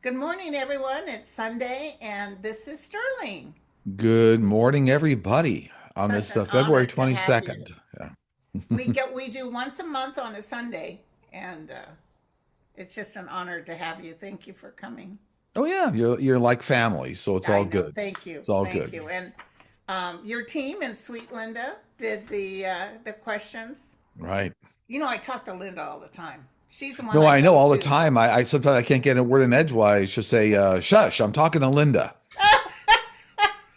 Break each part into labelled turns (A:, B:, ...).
A: Good morning, everyone. It's Sunday, and this is Sterling.
B: Good morning, everybody, on
A: Such
B: this
A: an
B: February
A: honor to have you.
B: 22nd. Yeah.
A: We do once a month on a Sunday, and it's just an honor to have you. Thank you for coming.
B: Oh yeah, you're like family, so it's
A: I
B: all
A: know.
B: good.
A: Thank you.
B: It's all
A: Thank
B: good.
A: you. And your team and Sweet Linda did the questions.
B: Right.
A: I talk to Linda all the time. She's the one
B: No,
A: I
B: I know
A: go
B: all the
A: to.
B: time. I sometimes I can't get a word in edgewise. Just say, shush, I'm talking to Linda.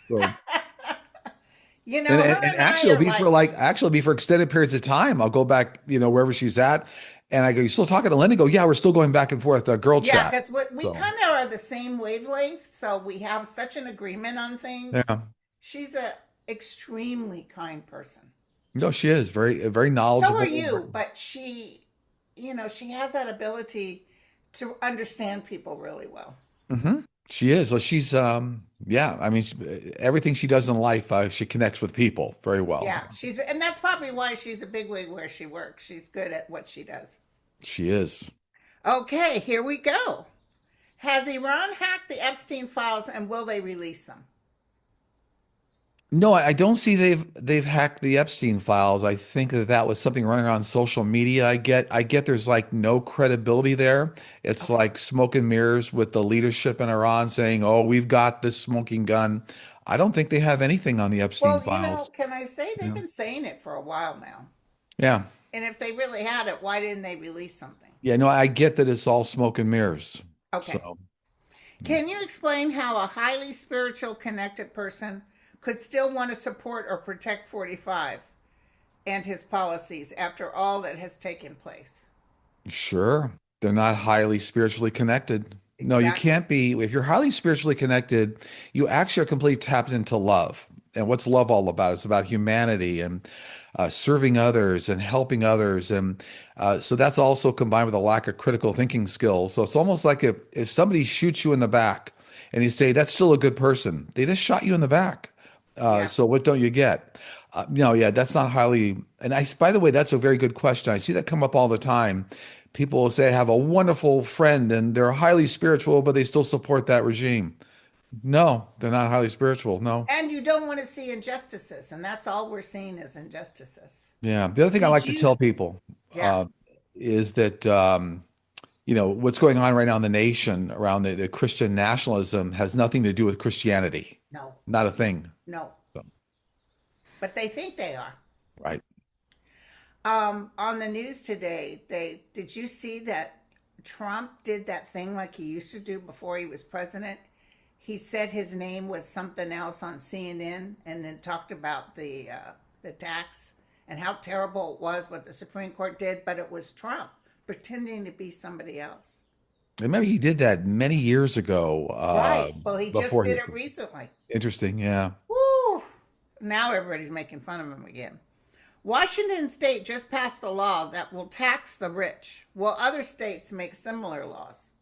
B: So
A: Her
B: and
A: and I
B: actually
A: are like,
B: it'll be for extended periods of time. I'll go back, wherever she's at, and I go, you still talking to Linda? Go, yeah, we're still going back and forth, girl
A: yeah,
B: chat.
A: because we
B: So
A: kind of are the same wavelengths, so we have such an agreement on things.
B: yeah.
A: She's a extremely kind person.
B: No, she is very
A: So are
B: knowledgeable.
A: you, but she has that ability to understand people really well.
B: Hmm. She is. Well, she's yeah. I mean, everything she does in life, she connects with people very well.
A: Yeah, and that's probably why she's a bigwig where she works. She's good at what she does.
B: She is.
A: Okay, here we go. Has Iran hacked the Epstein files and will they release them?
B: No, I don't see they've hacked the Epstein files. I think that was something running around social media. I get there's like no credibility there. It's
A: Okay.
B: like smoke and mirrors with the leadership in Iran saying, "Oh, we've got this smoking gun." I don't think they have anything on the Epstein
A: Well,
B: files.
A: can I say they've
B: Yeah.
A: been saying it for a while now?
B: Yeah.
A: And if they really had it, why didn't they release something?
B: Yeah, no, I get that it's all smoke and mirrors.
A: Okay.
B: So,
A: Can you explain how a highly spiritual connected person could still want to support or protect 45 and his policies after all that has taken place?
B: sure. They're not highly spiritually connected. No, you
A: Exactly.
B: can't be. If you're highly spiritually connected, you actually are completely tapped into love. And what's love all about? It's about humanity and serving others and helping others. And so that's also combined with a lack of critical thinking skills. So it's almost like if somebody shoots you in the back and you say, that's still a good person, they just shot you in the back.
A: Yeah.
B: So what don't you get? No, yeah, that's not highly. And by the way, that's a very good question. I see that come up all the time. People will say, I have a wonderful friend and they're highly spiritual, but they still support that regime. No, they're not highly spiritual. No.
A: And you don't want to see injustices, and that's all we're seeing is injustices.
B: Yeah. The other thing I
A: Did
B: like to
A: you?
B: tell people
A: Yeah.
B: uh, is that, what's going on right now in the nation around the Christian nationalism has nothing to do with Christianity.
A: No,
B: Not a thing.
A: no.
B: So,
A: But they think they are.
B: right.
A: On the news today, they did you see that Trump did that thing like he used to do before he was president? He said his name was something else on CNN, and then talked about the tax and how terrible it was what the Supreme Court did, but it was Trump pretending to be somebody else.
B: And maybe he did that many years ago,
A: Right. Well, he just
B: before he
A: did
B: was
A: it recently.
B: interesting. Yeah.
A: Woo! Now everybody's making fun of him again. Washington state just passed a law that will tax the rich. Will other states make similar laws?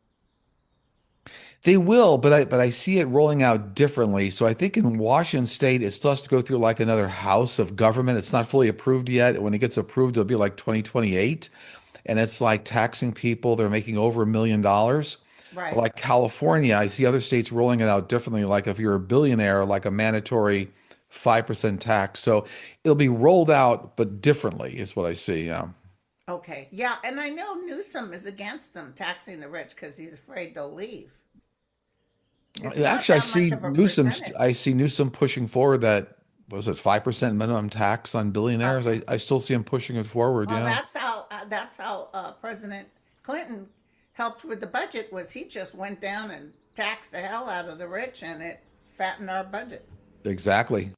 B: They will, but I see it rolling out differently. So I think in Washington State, it still has to go through like another house of government. It's not fully approved yet. When it gets approved, it'll be like 2028. And it's like taxing people. They're making over $1 million. But
A: Right.
B: like California, I see other states rolling it out differently. Like if you're a billionaire, like a mandatory 5% tax. So it'll be rolled out, but differently is what I see. Yeah.
A: Okay. Yeah, and I know Newsom is against them taxing the rich because he's afraid they'll leave. It's not
B: Actually,
A: that much of a
B: I
A: percentage.
B: see Newsom pushing forward that, what was it, 5% minimum tax on billionaires.
A: Okay.
B: I still see him pushing it forward.
A: Well,
B: Yeah.
A: that's how President Clinton helped with the budget was he just went down and taxed the hell out of the rich and it fattened our budget.
B: Exactly.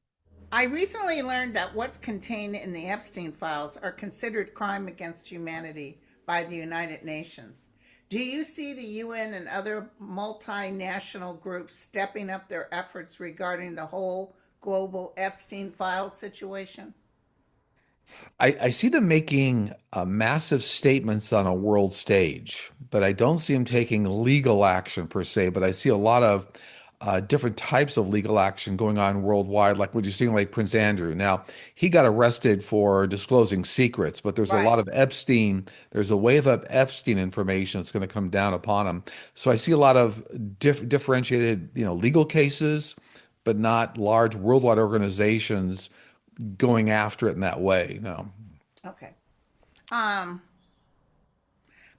A: I recently learned that what's contained in the Epstein files are considered crime against humanity by the United Nations. Do you see the UN and other multinational groups stepping up their efforts regarding the whole global Epstein files situation?
B: I see them making massive statements on a world stage, but I don't see them taking legal action per se. But I see a lot of different types of legal action going on worldwide, like what you're seeing, like Prince Andrew. Now, he got arrested for disclosing secrets, but there's a
A: Right.
B: lot of Epstein, there's a wave of Epstein information that's going to come down upon him. So I see a lot of differentiated, legal cases, but not large worldwide organizations going after it in that way. No.
A: Okay. Um,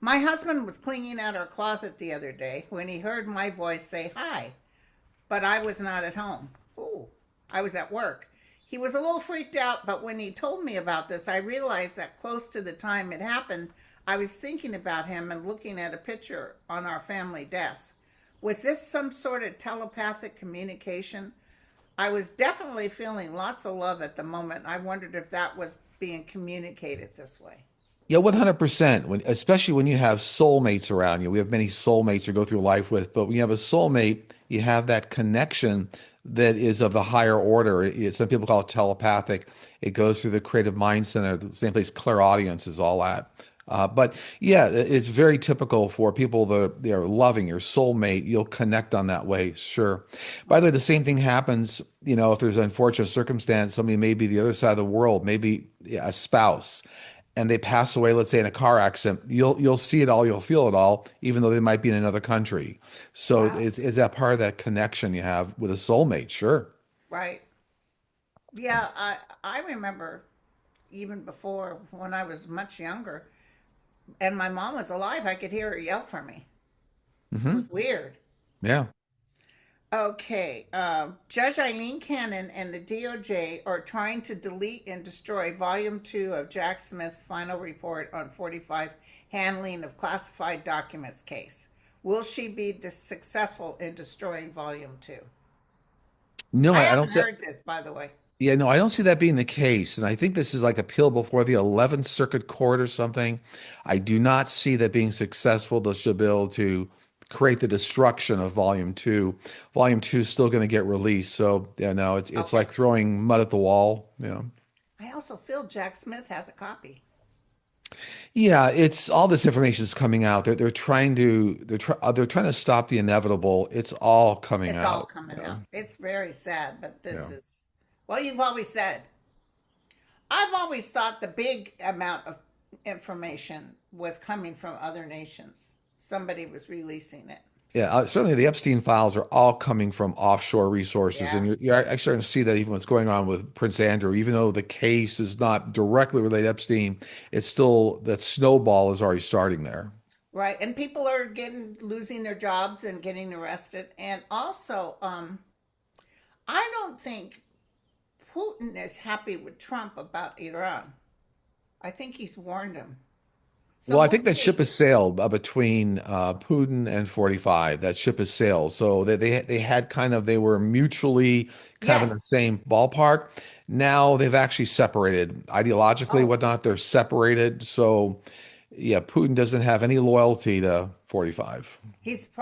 A: my husband was cleaning out our closet the other day when he heard my voice say hi, but I was not at home. Ooh, I was at work. He was a little freaked out, but when he told me about this, I realized that close to the time it happened, I was thinking about him and looking at a picture on our family desk. Was this some sort of telepathic communication? I was definitely feeling lots of love at the moment. I wondered if that was being communicated this way.
B: Yeah, 100%. Especially when you have soulmates around you. We have many soulmates you go through life with, but when you have a soulmate, you have that connection that is of the higher order. Some people call it telepathic. It goes through the creative mind center, the same place clairaudience is all at. But yeah, it's very typical for people that they're loving your soulmate. You'll connect on that way, sure. By the way, the same thing happens, if there's an unfortunate circumstance, somebody may be the other side of the world, maybe a spouse, and they pass away, let's say in a car accident, you'll see it all, you'll feel it all, even though they might be in another country. So
A: Wow.
B: it's that part of that connection you have with a soulmate, sure.
A: Right. Yeah, I remember even before when I was much younger and my mom was alive, I could hear her yell for me. It was
B: Hmm.
A: weird.
B: Yeah.
A: Okay, Judge Eileen Cannon and the DOJ are trying to delete and destroy Volume 2 of Jack Smith's final report on 45 handling of classified documents case. Will she be successful in destroying Volume 2?
B: No,
A: I
B: I don't
A: haven't
B: see.
A: heard this, by the way.
B: Yeah, no, I don't see that being the case. And I think this is like appeal before the 11th Circuit Court or something. I do not see that being successful. They should be able to create the destruction of Volume 2. Volume 2 is still going to get released. So, yeah, no, it's
A: Okay.
B: like throwing mud at the wall.
A: I also feel Jack Smith has a copy.
B: Yeah, it's all this information is coming out. They're trying to they're trying to stop the inevitable. It's all coming
A: It's all
B: out.
A: coming
B: Yeah.
A: out. It's very sad, but this
B: Yeah.
A: is, well, you've always said. I've always thought the big amount of information was coming from other nations. Somebody was releasing it.
B: Yeah,
A: So,
B: certainly the Epstein files are all coming from offshore resources, and
A: yeah.
B: you're actually starting to see that even what's going on with Prince Andrew, even though the case is not directly related to Epstein, it's still that snowball is already starting there.
A: Right. And people are getting losing their jobs and getting arrested. And also, I don't think Putin is happy with Trump about Iran. I think he's warned him. So
B: Well, I
A: we'll
B: think that ship
A: see.
B: has sailed between Putin and 45. That ship has sailed. So they had they were mutually kind of in the
A: Yes.
B: same ballpark. Now they've actually separated ideologically,
A: Oh,
B: whatnot. They're separated. So yeah, Putin doesn't have any loyalty to 45.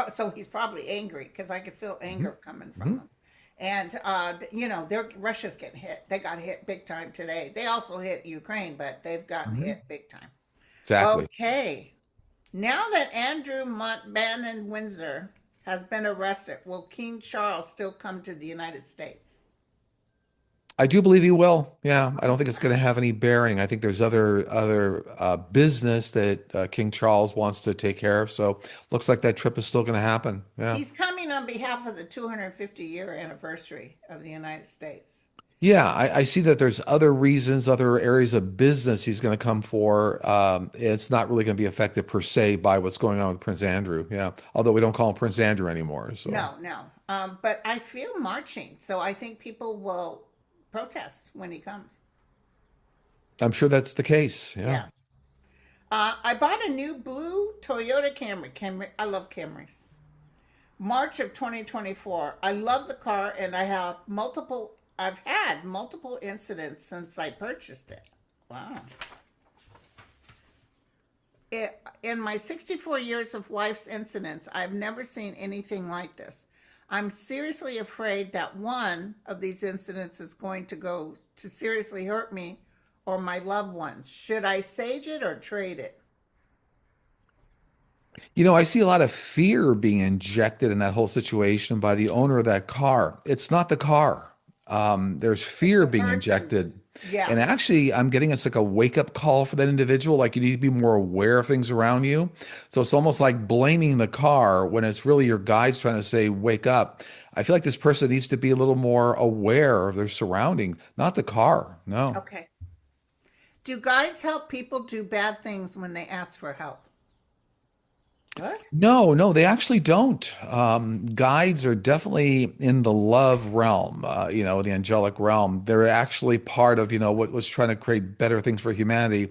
A: so he's probably angry because I could feel
B: Mhm.
A: anger coming from
B: Mhm.
A: him. And they're Russia's getting hit. They got hit big time today. They also hit Ukraine, but they've gotten
B: Mhm.
A: hit big time.
B: Exactly.
A: Okay. Now that Andrew Bannon Windsor has been arrested, will King Charles still come to the United States?
B: I do believe he will. Yeah, I don't think it's going to have any bearing. I think there's other business that King Charles wants to take care of. So looks like that trip is still going to happen. Yeah.
A: He's coming on behalf of the 250-year anniversary of the United States.
B: Yeah, I see that there's other reasons, other areas of business he's going to come for. It's not really going to be affected per se by what's going on with Prince Andrew. Yeah, although we don't call him Prince Andrew anymore. So
A: No, no. But I feel marching, so I think people will protest when he comes.
B: I'm sure that's the case. Yeah.
A: Yeah. I bought a new blue Toyota Camry. Camry. I love Camrys. March of 2024. I love the car and I've had multiple incidents since I purchased it. Wow. In my 64 years of life's incidents, I've never seen anything like this. I'm seriously afraid that one of these incidents is going to go to seriously hurt me or my loved ones. Should I sage it or trade it?
B: I see a lot of fear being injected in that whole situation by the owner of that car. It's not the car. There's
A: It's
B: fear
A: the
B: being
A: person.
B: injected.
A: Yeah.
B: And actually, I'm getting it's like a wake up call for that individual. Like you need to be more aware of things around you. So it's almost like blaming the car when it's really your guides trying to say, wake up. I feel like this person needs to be a little more aware of their surroundings, not the car. No.
A: Okay. Do guides help people do bad things when they ask for help? What?
B: No, no, they actually don't. Guides are definitely in the love realm, the angelic realm. They're actually part of, what was trying to create better things for humanity.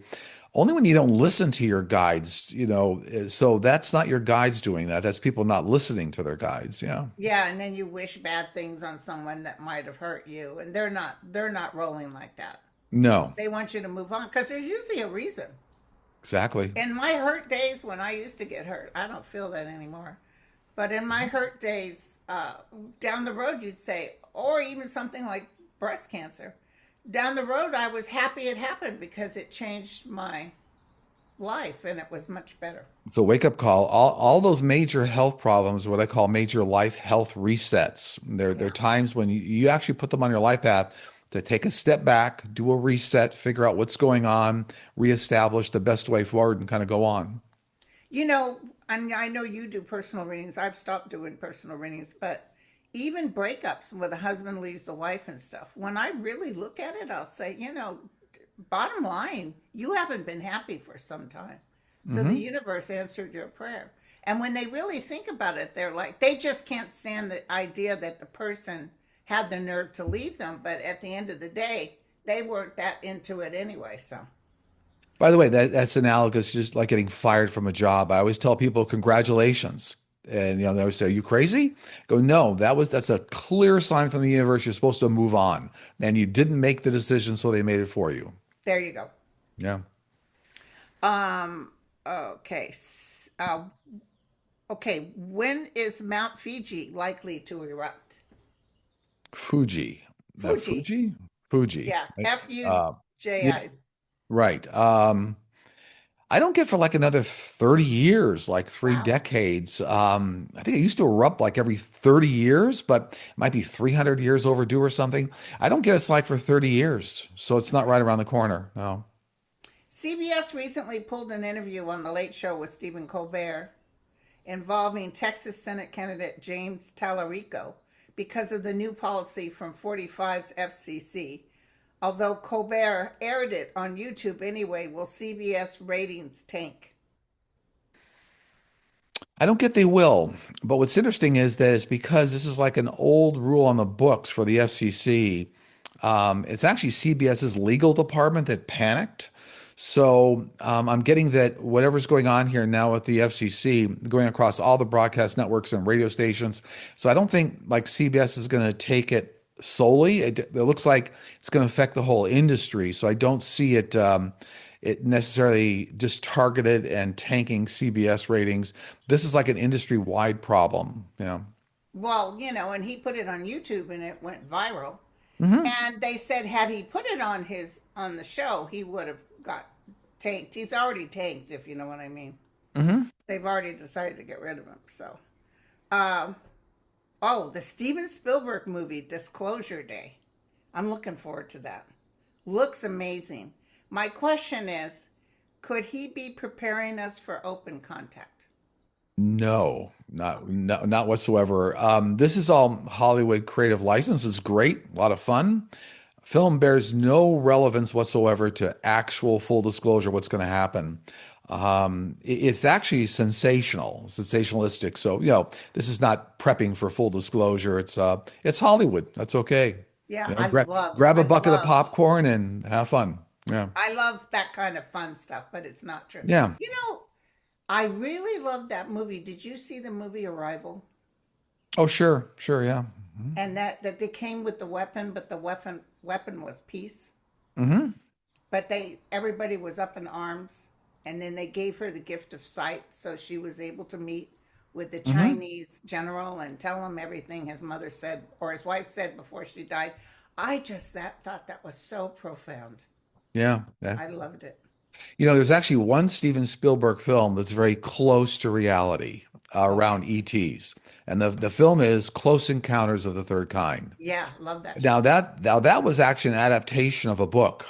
B: Only when you don't listen to your guides, so that's not your guides doing that. That's people not listening to their guides. Yeah.
A: Yeah, and then you wish bad things on someone that might have hurt you, and they're not rolling like that.
B: No,
A: They want you to move on because there's usually a reason.
B: exactly.
A: In my hurt days when I used to get hurt, I don't feel that anymore. But in my hurt days, down the road, you'd say, or even something like breast cancer. Down the road, I was happy it happened because it changed my life and it was much better.
B: It's a wake up call. All those major health problems, what I call major life health resets. There are
A: Yeah.
B: times when you actually put them on your life path to take a step back, do a reset, figure out what's going on, reestablish the best way forward, and kind of go on.
A: You know, and I know you do personal readings. I've stopped doing personal readings, but even breakups where the husband leaves the wife and stuff, when I really look at it, I'll say, bottom line, you haven't been happy for some time. So the
B: Hmm.
A: universe answered your prayer. And when they really think about it, they're like, they just can't stand the idea that the person had the nerve to leave them. But at the end of the day, they weren't that into it anyway. So
B: By the way, that's analogous, just like getting fired from a job. I always tell people, congratulations. And they always say, "Are you crazy?" I go, no, that's a clear sign from the universe. You're supposed to move on. And you didn't make the decision, so they made it for you.
A: there you go.
B: Yeah.
A: Okay. Okay. When is Mount Fiji likely to erupt?
B: Fuji. That
A: Fuji.
B: Fuji? Fuji.
A: Yeah. F U
B: Uh,
A: J
B: yeah,
A: I.
B: right. I don't get for like another 30 years, like three
A: Wow.
B: decades. I think it used to erupt like every 30 years, but it might be 300 years overdue or something. I don't get it's like for 30 years. So it's not right around the corner. No.
A: CBS recently pulled an interview on The Late Show with Stephen Colbert involving Texas Senate candidate James Tallarico because of the new policy from 45's FCC. Although Colbert aired it on YouTube anyway, will CBS ratings tank?
B: I don't get they will. But what's interesting is that it's because this is like an old rule on the books for the FCC. It's actually CBS's legal department that panicked. So I'm getting that whatever's going on here now with the FCC going across all the broadcast networks and radio stations. So I don't think like CBS is going to take it solely. It looks like it's going to affect the whole industry. So I don't see it necessarily just targeted and tanking CBS ratings. This is like an industry-wide problem. Yeah.
A: Well, and he put it on YouTube and it went viral.
B: Hmm.
A: And they said had he put it on the show, he would have got tanked. He's already tanked, if you know what I mean.
B: Hmm.
A: They've already decided to get rid of him. So, um, oh, the Steven Spielberg movie Disclosure Day. I'm looking forward to that. Looks amazing. My question is, could he be preparing us for open contact?
B: No, not whatsoever. This is all Hollywood creative license. It's great, a lot of fun. Film bears no relevance whatsoever to actual full disclosure, what's going to happen. It's actually sensationalistic. So, this is not prepping for full disclosure. It's Hollywood. That's okay.
A: Yeah,
B: Grab a
A: I
B: bucket of
A: love,
B: popcorn and have fun. Yeah.
A: I love that kind of fun stuff, but it's not true.
B: Yeah.
A: You know, I really loved that movie. Did you see the movie Arrival?
B: Oh, sure. Sure. Yeah.
A: And that they came with the weapon, but the weapon was peace.
B: Hmm.
A: But everybody was up in arms, and then they gave her the gift of sight, so she was able to meet with the
B: Hmm.
A: Chinese general and tell him everything his mother said or his wife said before she died. I just that thought that was so profound.
B: Yeah. Yeah.
A: I loved it.
B: There's actually one Steven Spielberg film that's very close to reality
A: Okay.
B: around ETs. And the film is Close Encounters of the Third Kind.
A: Yeah, love that
B: Now
A: show.
B: that was actually an adaptation of a book.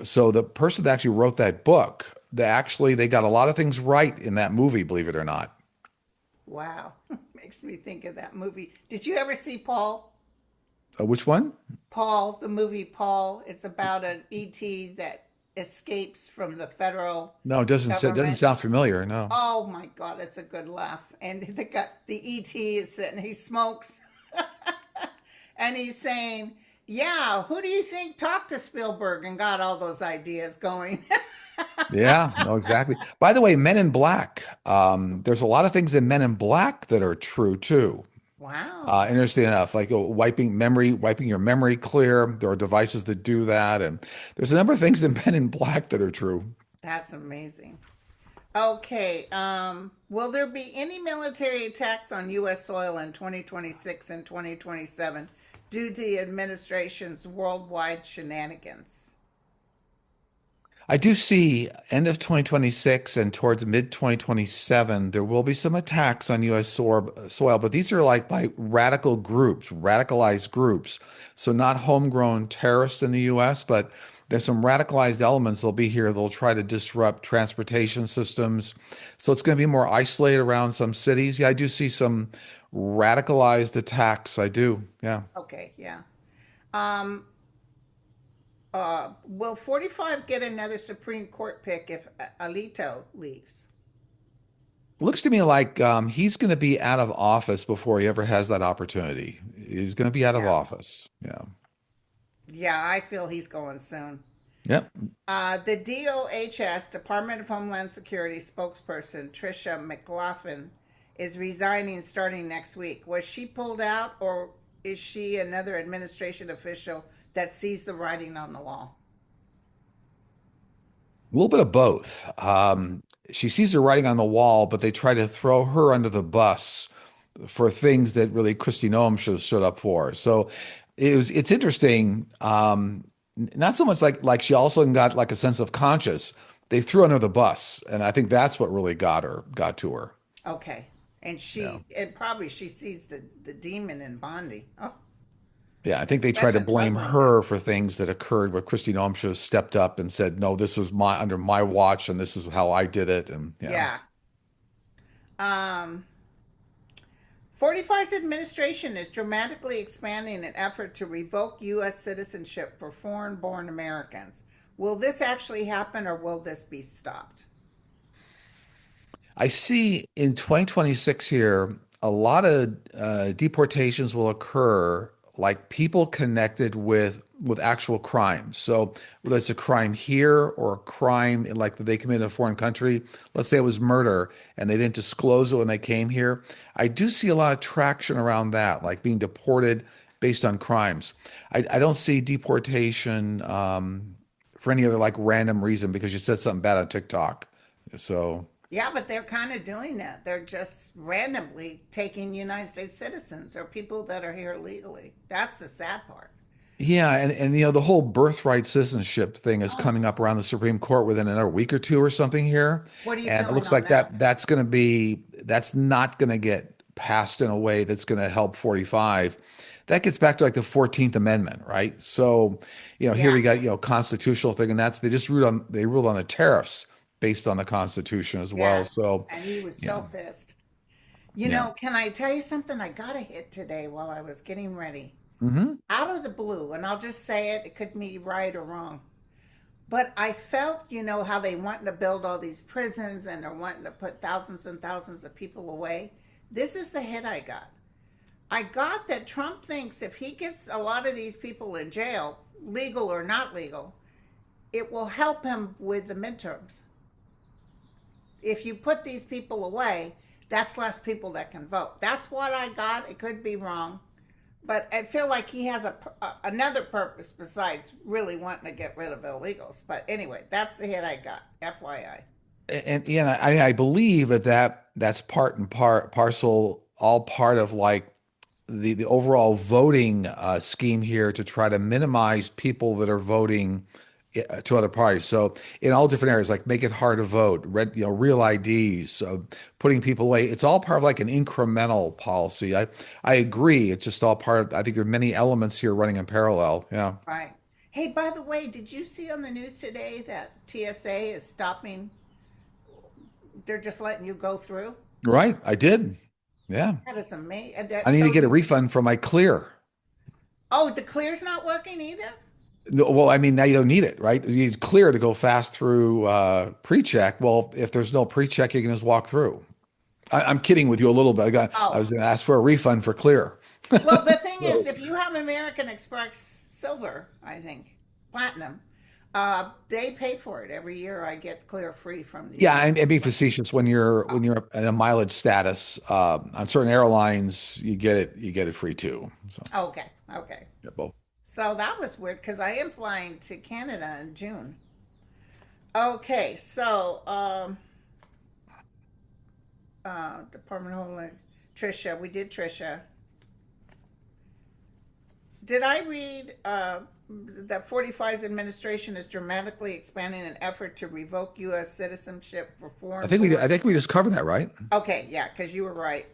B: So the person that actually wrote that book, they got a lot of things right in that movie, believe it or not.
A: Wow. Makes me think of that movie. Did you ever see Paul?
B: Which one?
A: Paul, the movie Paul. It's about an ET that escapes from the federal
B: No, it doesn't
A: government.
B: sound familiar. No.
A: Oh my God, it's a good laugh. And the ET is sitting, he smokes, and he's saying, "Yeah, who do you think talked to Spielberg and got all those ideas going?"
B: Yeah, no, exactly. By the way, Men in Black. There's a lot of things in Men in Black that are true too.
A: Wow,
B: Interesting enough, like wiping your memory clear. There are devices that do that, and there's a number of things in Men in Black that are true.
A: that's amazing. Okay, will there be any military attacks on U.S. soil in 2026 and 2027 due to the administration's worldwide shenanigans?
B: I do see end of 2026 and towards mid 2027, there will be some attacks on U.S. soil, but these are like by radical groups, radicalized groups. So not homegrown terrorists in the U.S., but there's some radicalized elements that'll be here. They'll try to disrupt transportation systems. So it's going to be more isolated around some cities. Yeah, I do see some radicalized attacks. I do. Yeah.
A: Okay, yeah. Um, will 45 get another Supreme Court pick if Alito leaves?
B: Looks to me like he's going to be out of office before he ever has that opportunity. He's going to be out of
A: Yeah.
B: office. Yeah.
A: Yeah, I feel he's going soon.
B: Yep.
A: The DOHS, Department of Homeland Security spokesperson Tricia McLaughlin, is resigning starting next week. Was she pulled out, or is she another administration official that sees the writing on the wall?
B: A little bit of both. She sees her writing on the wall, but they try to throw her under the bus for things that really Kristi Noem should have stood up for. So it's interesting. Not so much like she also got like a sense of conscience. They threw her under the bus, and I think that's what really got to her.
A: Okay. And
B: Yeah.
A: probably she sees the demon in Bondi. Oh,
B: Yeah, I think they tried
A: such
B: to
A: an
B: blame
A: ugliness.
B: her for things that occurred where Kristi Noem should have stepped up and said, "No, this was my under my watch, and this is how I did it." And yeah,
A: Yeah. Um, 45's administration is dramatically expanding an effort to revoke U.S. citizenship for foreign born Americans. Will this actually happen or will this be stopped?
B: I see in 2026 here a lot of deportations will occur, like people connected with actual crimes. So whether it's a crime here or a crime like that they committed in a foreign country, let's say it was murder and they didn't disclose it when they came here. I do see a lot of traction around that, like being deported based on crimes. I don't see deportation for any other like random reason because you said something bad on TikTok. So.
A: Yeah, but they're kind of doing that. They're just randomly taking United States citizens or people that are here legally. That's the sad part.
B: Yeah, and the whole birthright citizenship thing is
A: Oh,
B: coming up around the Supreme Court within another week or two or something here.
A: what are you
B: And it
A: feeling
B: looks
A: on
B: like
A: that?
B: that's not going to get passed in a way that's going to help 45. That gets back to like the 14th Amendment, right? So, here
A: Yeah,
B: we got, constitutional thing, and that's they ruled on the tariffs based on the Constitution as well.
A: yes.
B: So,
A: And he was
B: yeah,
A: so pissed.
B: yeah.
A: Can I tell you something? I got a hit today while I was getting ready.
B: Hmm.
A: Out of the blue, and I'll just say it, it could be right or wrong. But I felt, how they wanting to build all these prisons and they're wanting to put thousands and thousands of people away. This is the hit I got. I got that Trump thinks if he gets a lot of these people in jail, legal or not legal, it will help him with the midterms. If you put these people away, that's less people that can vote. That's what I got. It could be wrong, but I feel like he has another purpose besides really wanting to get rid of illegals. But anyway, that's the hit I got. FYI.
B: And yeah, I believe that's part and parcel, all part of like the overall voting scheme here to try to minimize people that are voting to other parties. So in all different areas, like make it hard to vote, real IDs, putting people away. It's all part of like an incremental policy. I agree. It's just all part of, I think there are many elements here running in parallel. Yeah.
A: Right. Hey, by the way, did you see on the news today that TSA is stopping? They're just letting you go through?
B: Right. I did. Yeah.
A: That is amazing. And
B: I
A: that,
B: need to
A: so
B: get a
A: you,
B: refund for my clear.
A: oh, the clear's not working either?
B: No, well, I mean, now you don't need it, right? It's clear to go fast through pre-check. Well, if there's no pre-check, you can just walk through. I'm kidding with you a little bit. I
A: Oh,
B: was going to ask for a refund for clear.
A: well, the thing is,
B: So,
A: if you have American Express Silver, I think, Platinum, they pay for it. Every year I get clear free from the
B: yeah,
A: United
B: I'm being
A: Express.
B: facetious. When you're in a mileage status on certain airlines, you get it free too. So
A: Oh, okay, okay.
B: yeah, both.
A: So that was weird because I am flying to Canada in June. Okay, so Department of Homeland, Trisha, we did Trisha. Did I read that 45's administration is dramatically expanding an effort to revoke U.S. citizenship for foreign
B: I
A: born?
B: think we just covered that, right?
A: Okay, yeah, because you were right.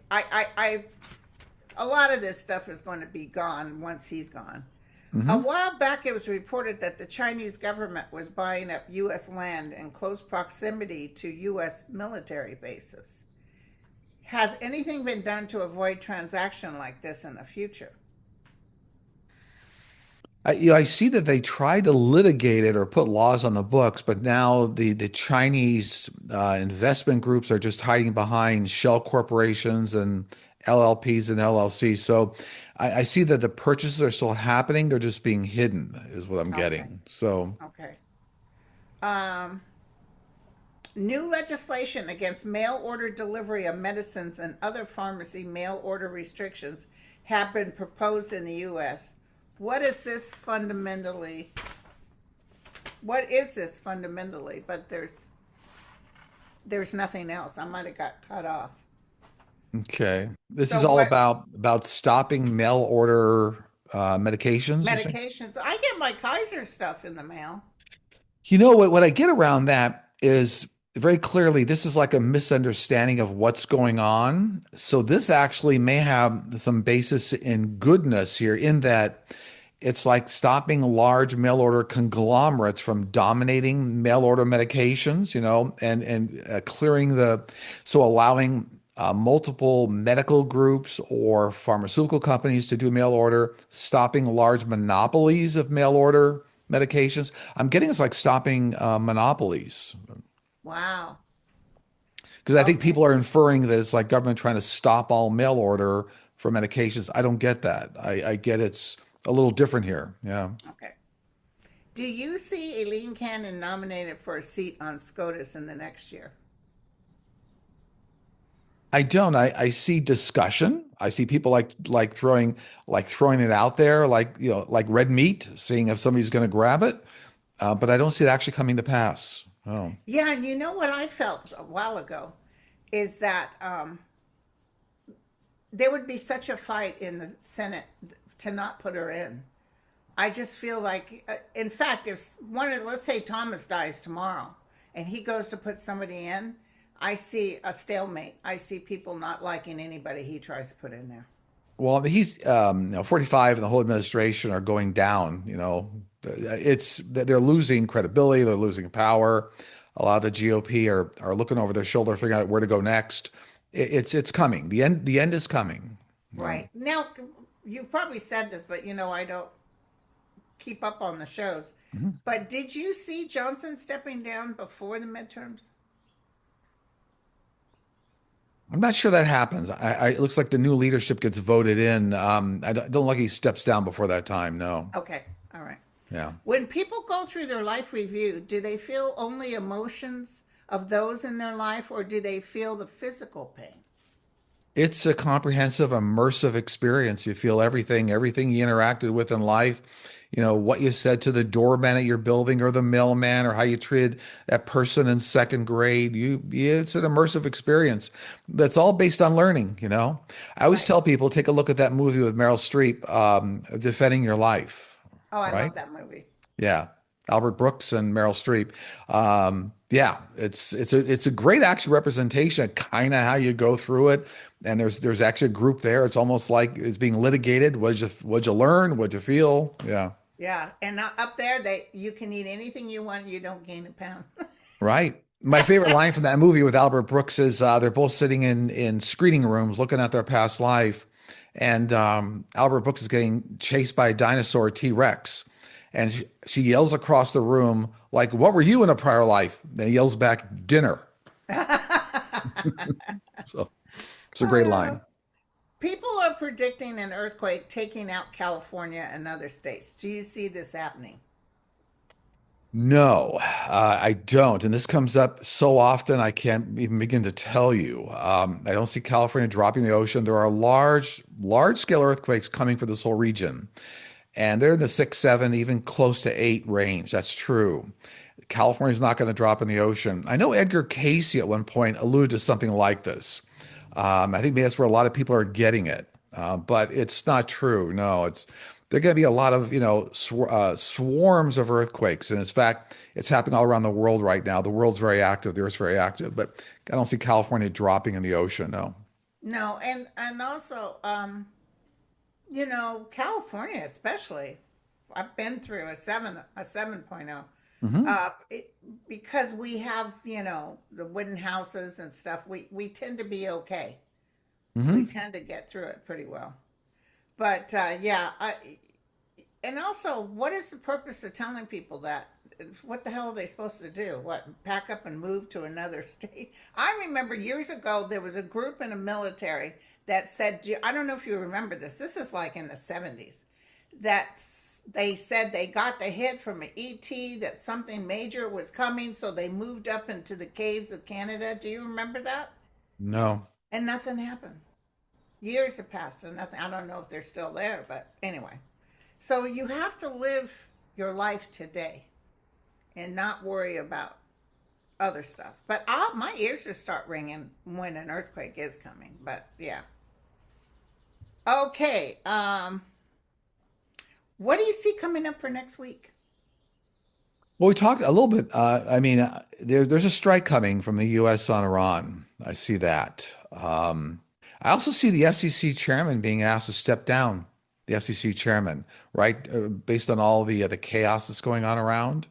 A: A lot of this stuff is going to be gone once he's gone. A
B: Hmm.
A: while back, it was reported that the Chinese government was buying up U.S. land in close proximity to U.S. military bases. Has anything been done to avoid transaction like this in the future?
B: I see that they tried to litigate it or put laws on the books, but now the Chinese investment groups are just hiding behind shell corporations and LLPs and LLCs. So I see that the purchases are still happening. They're just being hidden, is what I'm
A: Okay,
B: getting. So
A: okay. Um, New legislation against mail order delivery of medicines and other pharmacy mail order restrictions have been proposed in the U.S. What is this fundamentally? What is this fundamentally? But there's nothing else. I might have got cut off.
B: okay, this
A: So
B: is all
A: what
B: about stopping mail order medications. You're saying?
A: medications? I get my Kaiser stuff in the mail.
B: You know what I get around that is very clearly this is like a misunderstanding of what's going on. So this actually may have some basis in goodness here in that it's like stopping large mail order conglomerates from dominating mail order medications, and clearing so allowing multiple medical groups or pharmaceutical companies to do mail order, stopping large monopolies of mail order medications. I'm getting it's like stopping monopolies
A: Wow.
B: because I think
A: Okay.
B: people are inferring that it's like government trying to stop all mail order for medications. I don't get that. I get it's a little different here. Yeah.
A: Okay. Do you see Eileen Cannon nominated for a seat on SCOTUS in the next year?
B: I don't. I see discussion. I see people like throwing it out there, like like red meat, seeing if somebody's going to grab it. But I don't see it actually coming to pass. Oh,
A: Yeah, and you know what I felt a while ago is that there would be such a fight in the Senate to not put her in. I just feel like, in fact, if let's say Thomas dies tomorrow and he goes to put somebody in, I see a stalemate. I see people not liking anybody he tries to put in there.
B: well, he's 45 and the whole administration are going down. It's they're losing credibility. They're losing power. A lot of the GOP are looking over their shoulder, figuring out where to go next. It's coming. The end is coming.
A: Right. Now, you've probably said this, but I don't keep up on the shows.
B: Mhm.
A: But did you see Johnson stepping down before the midterms?
B: I'm not sure that happens. It looks like the new leadership gets voted in. I don't like he steps down before that time. No.
A: Okay. All right.
B: Yeah.
A: When people go through their life review, do they feel only emotions of those in their life or do they feel the physical pain?
B: It's a comprehensive, immersive experience. You feel everything you interacted with in life, what you said to the doorman at your building or the mailman or how you treated that person in second grade. It's an immersive experience that's all based on learning. I always
A: Right.
B: tell people, take a look at that movie with Meryl Streep, Defending Your Life,
A: Oh, I
B: right?
A: love that movie.
B: Yeah. Albert Brooks and Meryl Streep. Yeah, it's a great actual representation of kind of how you go through it. And there's actually a group there. It's almost like it's being litigated. What'd you learn? What'd you feel? Yeah,
A: Yeah, and up there, you can eat anything you want. You don't gain a pound.
B: right. My favorite line from that movie with Albert Brooks is they're both sitting in screening rooms looking at their past life, and Albert Brooks is getting chased by a dinosaur T-Rex, and she yells across the room like, "What were you in a prior life?" And he yells back, "Dinner." So it's a great
A: Uh,
B: line.
A: People are predicting an earthquake taking out California and other states. Do you see this happening?
B: No, I don't. And this comes up so often, I can't even begin to tell you. I don't see California dropping in the ocean. There are large scale earthquakes coming for this whole region, and they're in the 6, 7, even close to 8 range. That's true. California's not going to drop in the ocean. I know Edgar Casey at one point alluded to something like this. I think maybe that's where a lot of people are getting it, but it's not true. No, it's there are going to be a lot of swarms of earthquakes, and in fact, it's happening all around the world right now. The world's very active, the Earth's very active, but I don't see California dropping in the ocean. No.
A: No, and also, California especially. I've been through a 7.0.
B: Hmm.
A: Because we have, the wooden houses and stuff. We tend to be okay. We
B: Hmm.
A: tend to get through it pretty well. But yeah, and also, what is the purpose of telling people that? What the hell are they supposed to do? What, pack up and move to another state? I remember years ago there was a group in the military that said, I don't know if you remember this. This is like in the 70s. That they said they got the hit from an ET that something major was coming, so they moved up into the caves of Canada. Do you remember that?
B: No.
A: And nothing happened. Years have passed and nothing. I don't know if they're still there, but anyway. So you have to live your life today and not worry about other stuff. But my ears will start ringing when an earthquake is coming. But yeah. Okay. What do you see coming up for next week?
B: Well, we talked a little bit. I mean, there's a strike coming from the U.S. on Iran. I see that. I also see the FCC chairman being asked to step down. The FCC chairman, right, based on all the chaos that's going on around.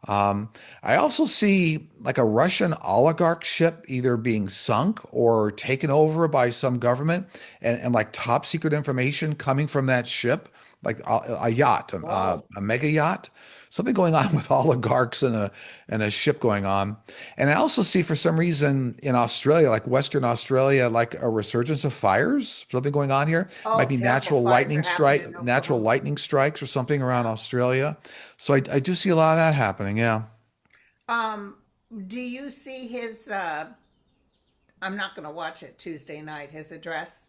B: I also see like a Russian oligarch ship either being sunk or taken over by some government, and like top secret information coming from that ship, like a yacht,
A: Whoa.
B: a mega yacht, something going on with oligarchs and a ship going on. And I also see for some reason in Australia, like Western Australia, like a resurgence of fires, something going on here. Might
A: Oh,
B: be
A: terrible fires are happening in
B: natural
A: Oklahoma.
B: lightning strikes or something around
A: Yeah.
B: Australia. So I do see a lot of that happening. Yeah.
A: Um, do you see his I'm not going to watch it Tuesday night, his address?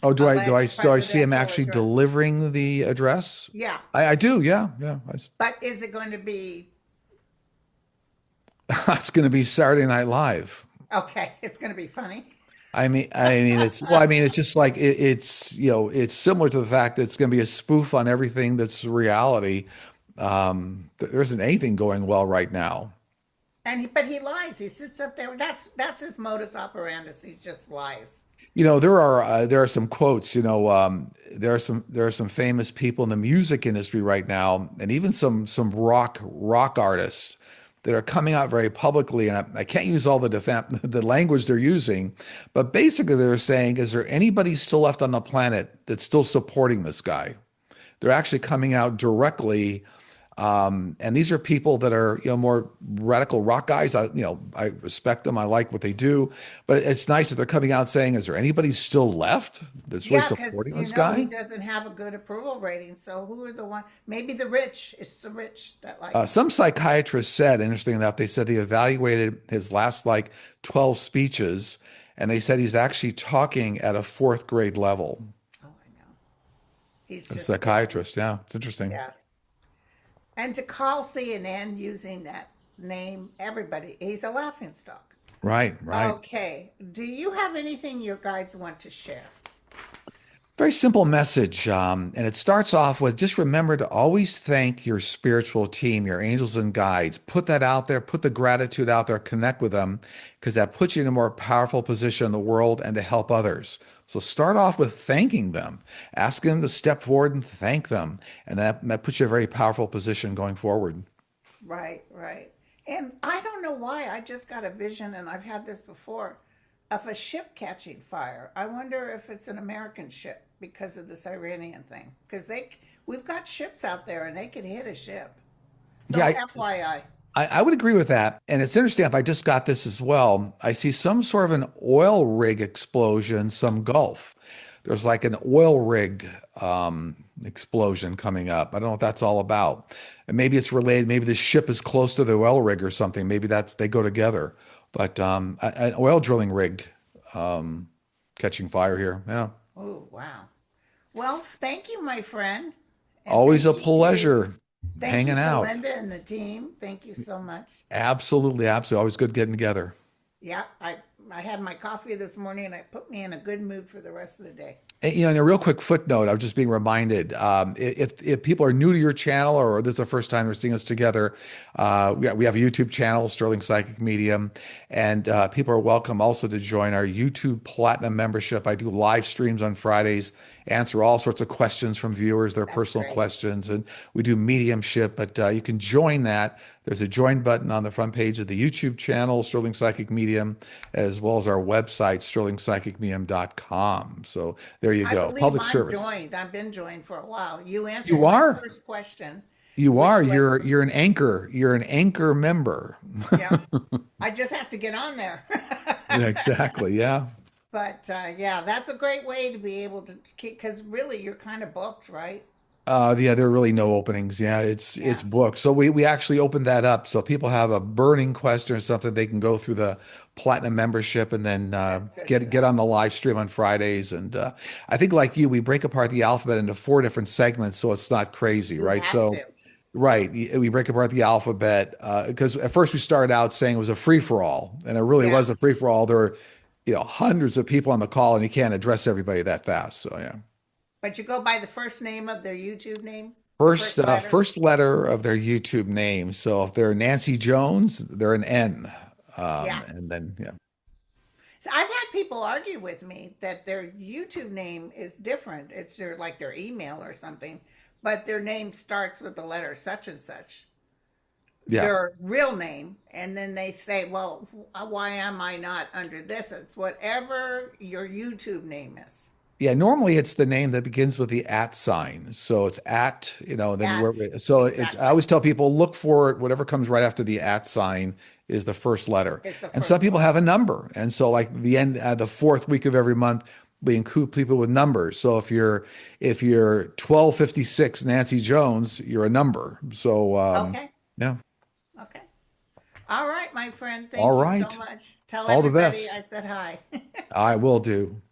B: Oh,
A: Alleged
B: do I see him
A: presidential
B: actually
A: address.
B: delivering the address?
A: Yeah.
B: I do. Yeah. Yeah.
A: But is it going to be
B: It's going to be Saturday Night Live.
A: okay? It's going to be funny.
B: I mean, it's just like it's it's similar to the fact that it's going to be a spoof on everything that's reality. There isn't anything going well right now.
A: But he lies. He sits up there. That's his modus operandus. He just lies.
B: There are some quotes. There are some famous people in the music industry right now, and even some rock artists that are coming out very publicly. And I can't use all the language they're using, but basically they're saying, "Is there anybody still left on the planet that's still supporting this guy?" They're actually coming out directly. And these are people that are, more radical rock guys. I respect them. I like what they do, but it's nice that they're coming out saying, "Is there anybody still left that's really
A: Yeah, because
B: supporting this
A: he
B: guy?"
A: doesn't have a good approval rating. So who are the one? Maybe the rich. It's the rich that like him.
B: Some psychiatrists said, interesting enough, they said they evaluated his last like 12 speeches, and they said he's actually talking at a fourth grade level.
A: Oh, I know. He's
B: A
A: just getting
B: psychiatrist, yeah, it's interesting.
A: yeah. And to call CNN using that name, everybody, he's a laughing stock.
B: Right, right.
A: Okay. Do you have anything your guides want to share?
B: Very simple message. And it starts off with just remember to always thank your spiritual team, your angels and guides. Put that out there, put the gratitude out there, connect with them, because that puts you in a more powerful position in the world and to help others. So start off with thanking them. Ask them to step forward and thank them. And that puts you in a very powerful position going forward.
A: Right, right. And I don't know why. I just got a vision, and I've had this before, of a ship catching fire. I wonder if it's an American ship because of this Iranian thing. Because we've got ships out there, and they could hit a ship.
B: Yeah,
A: So FYI.
B: I would agree with that. And it's interesting if I just got this as well. I see some sort of an oil rig explosion, some Gulf. There's like an oil rig explosion coming up. I don't know what that's all about. And maybe it's related. Maybe the ship is close to the oil rig or something. Maybe they go together. But an oil drilling rig catching fire here. Yeah.
A: Oh, wow. Well, thank you, my friend. And
B: Always a pleasure
A: thank you
B: hanging
A: to
B: out.
A: Linda and the team. Thank you so much.
B: Absolutely, absolutely. Always good getting together.
A: Yeah, I had my coffee this morning and it put me in a good mood for the rest of the day.
B: And, in a real quick footnote, I was just being reminded, if people are new to your channel or this is the first time they're seeing us together, we have a YouTube channel, Sterling Psychic Medium, and people are welcome also to join our YouTube Platinum membership. I do live streams on Fridays, answer all sorts of questions from viewers, their
A: That's
B: personal
A: great.
B: questions, and we do mediumship, but you can join that. There's a join button on the front page of the YouTube channel, Sterling Psychic Medium, as well as our website, sterlingpsychicmedium.com. So there you
A: I
B: go.
A: believe
B: Public
A: I'm
B: service.
A: joined. I've been joined for a while. You answered
B: You
A: my
B: are.
A: first question,
B: You are.
A: which was,
B: You're an anchor. You're an anchor member.
A: yeah, I just have to get on there.
B: Yeah, exactly. Yeah.
A: But yeah, that's a great way to be able to keep, because really you're kind of booked, right?
B: Yeah, there are really no openings. Yeah, it's
A: Yeah,
B: booked. So we actually opened that up. So if people have a burning question or something, they can go through the platinum membership and then
A: that's good to
B: get
A: know.
B: on the live stream on Fridays. And I think like you, we break apart the alphabet into four different segments, so it's not crazy,
A: You
B: right?
A: have
B: So
A: to.
B: right, we break apart the alphabet because at first we started out saying it was a free for all, and it really
A: Yeah.
B: was a free for all. There were hundreds of people on the call, and you can't address everybody that fast. So yeah.
A: But you go by the first name of their YouTube name, the
B: First,
A: first letter.
B: first letter of their YouTube name. So if they're Nancy Jones, they're an N.
A: Yeah.
B: And then, yeah.
A: So I've had people argue with me that their YouTube name is different. It's their email or something, but their name starts with the letter such and such,
B: Yeah.
A: their real name, and then they say, "Well, why am I not under this?" It's whatever your YouTube name is.
B: Yeah. Normally it's the name that begins with the at sign. So it's at, then
A: At
B: so I
A: exactly.
B: always tell people look for it, whatever comes right after the at sign is the first letter.
A: It's the
B: And some
A: first
B: people
A: one.
B: have a number. And so like the fourth week of every month, we include people with numbers. So if you're 1256 Nancy Jones, you're a number. So
A: Okay.
B: yeah.
A: Okay. All right, my friend.
B: All
A: Thank you so
B: right.
A: much. Tell
B: All the
A: everybody
B: best.
A: I said hi.
B: I will do.